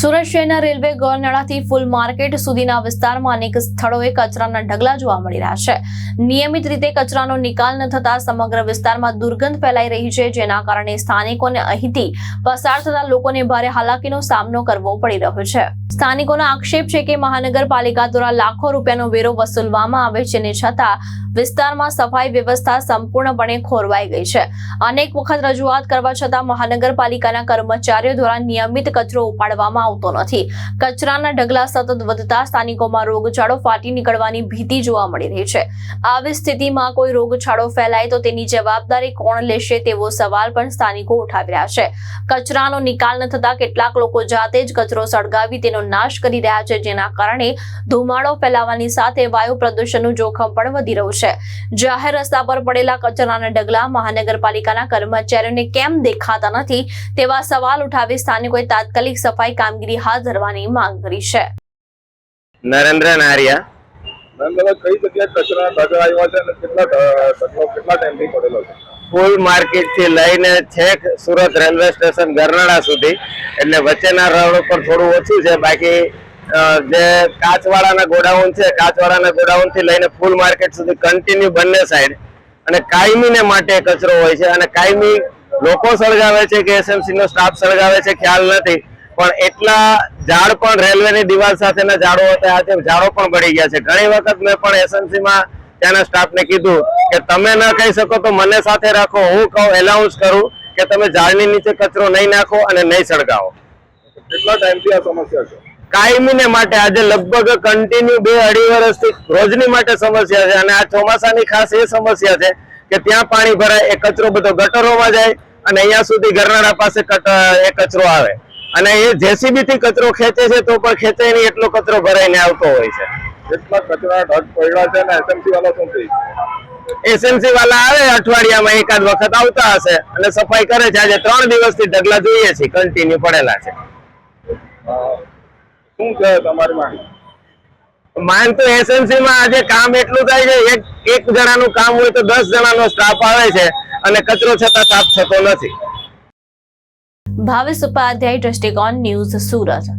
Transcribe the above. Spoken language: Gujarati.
સુરત શહેરના રેલવે ગૌરનાળાથી ફૂલ માર્કેટ સુધીના વિસ્તારમાં અનેક સ્થળોએ કચરાના ઢગલા જોવા મળી રહ્યા છે। નિયમિત રીતે કચરાનો નિકાલ ન થતા સમગ્ર વિસ્તારમાં દુર્ગંધ ફેલાઈ રહી છે, જેના કારણે સ્થાનિકોને અહીંથી પસાર થતા લોકોને ભારે હાલાકીનો સામનો કરવો પડી રહ્યો છે। સ્થાનિકોનો આક્ષેપ છે કે મહાનગરપાલિકા દ્વારા લાખો રૂપિયાનો વેરો વસૂલવામાં આવે છે, ને છતાં વિસ્તારમાં સફાઈ વ્યવસ્થા સંપૂર્ણપણે ખોરવાઈ ગઈ છે। અનેક વખત રજૂઆત કરવા છતાં મહાનગરપાલિકાના કર્મચારીઓ દ્વારા નિયમિત કચરો ઉપાડવામાં આવતો નથી। કચરાના ઢગલા સતત વધતા સ્થાનિકોમાં રોગચાળો ફાટી નીકળવાની ભીતિ જોવા મળી રહી છે। આવી સ્થિતિમાં કોઈ રોગચાળો ફેલાય તો તેની જવાબદારી કોણ લેશે તેવો સવાલ પણ સ્થાનિકો ઉઠાવી રહ્યા છે। કચરાનો નિકાલ ન થતા કેટલાક લોકો જાતે જ કચરો સળગાવી તેનો નાશ કરી રહ્યા છે, જેના કારણે ધુમાડો ફેલાવાની સાથે વાયુ પ્રદૂષણનું જોખમ પણ વધી રહ્યું છે। જાહેર રસ્તા પર પડેલા કચરાના ઢગલા મહાનગરપાલિકાના કર્મચારીઓને કેમ દેખાતા નથી તેવા સવાલ ઉઠાવી સ્થાનિકોએ તાત્કાલિક સફાઈ કામગીરી હાથ ધરવાની માંગ કરી છે। નરેન્દ્ર નારિયા કઈ જગ્યાએ કચરા ઢગલા આવ્યા છે અને કેટલા ટાઈમથી પડેલો છે? ફૂલ માર્કેટ થી લઈને છેક સુરત રેલવે સ્ટેશન ગરનાળા સુધી, એટલે વચ્ચેના રોડ ઉપર થોડું ઓછું છે। બાકી જે કાચવાળાના ગોડાઉન છે, કાચવાળાના ગોડાઉન થી લઈને ફૂલ માર્કેટ સુધી કન્ટિન્યુ બંને સાઈડ અને કાયમીને માટે કચરો હોય છે, અને કાયમી લોકો સળગાવે છે કે એસએમસી નો સ્ટાફ સળગાવે છે ખ્યાલ નથી, પણ એટલા ઝાડ પણ રેલવેની દિવાલ સાથેના ઝાડો હતા, આજે ઝાડો પણ બળી ગયા છે। ઘણી વખત મેં પણ એસએમસી માં ત્યાંના સ્ટાફને કીધું કે તમે ન કહી શકો તો મને સાથે રાખો, હું કહું એલાઉન્સ કરું કે તમે ઝાડની નીચે કચરો નહીં નાખો અને નહીં સળગાવો। કેટલા ટાઈમથી આ સમસ્યા છે? કાયમીને માટે આજે લગભગ કન્ટિન્યુ 2-2.5 વર્ષથી રોજની માટે સમસ્યા છે, અને આ ચોમાસાની ખાસ એ સમસ્યા છે કે ત્યાં પાણી ભરાય, એ કચરો બધો ગટરોમાં જાય અને અહીંયા સુધી ગરનાળા પાસે એ કચરો આવે, અને એ જેસીબી થી કચરો ખેંચે છે તો પણ ખેંચે નહીં એટલો કચરો ભરાઈને આવતો હોય છે। કેટલા કચરા ઢગ પડ્યા છે અને એસએમસી વાળા શું કહે? એસએમસી વાળા આવે અઠવાડિયામાં એકાદ વખત આવતા હશે અને સફાઈ કરે છે। આજે 3 દિવસથી ઢગલા જોઈએ છે, કન્ટિન્યુ પડેલા છે। શું છે તમારી માંગ? માંગ તો એસએમસી માં આજે કામ એટલું થાય છે, એક જણાનું કામ હોય તો 10 જણાનો સ્ટાફ આવે છે અને કચરો છતાં સાફ થતો નથી। ભાવેશ ઉપાધ્યાય, દ્રષ્ટિકોણ ન્યૂઝ, સુરત।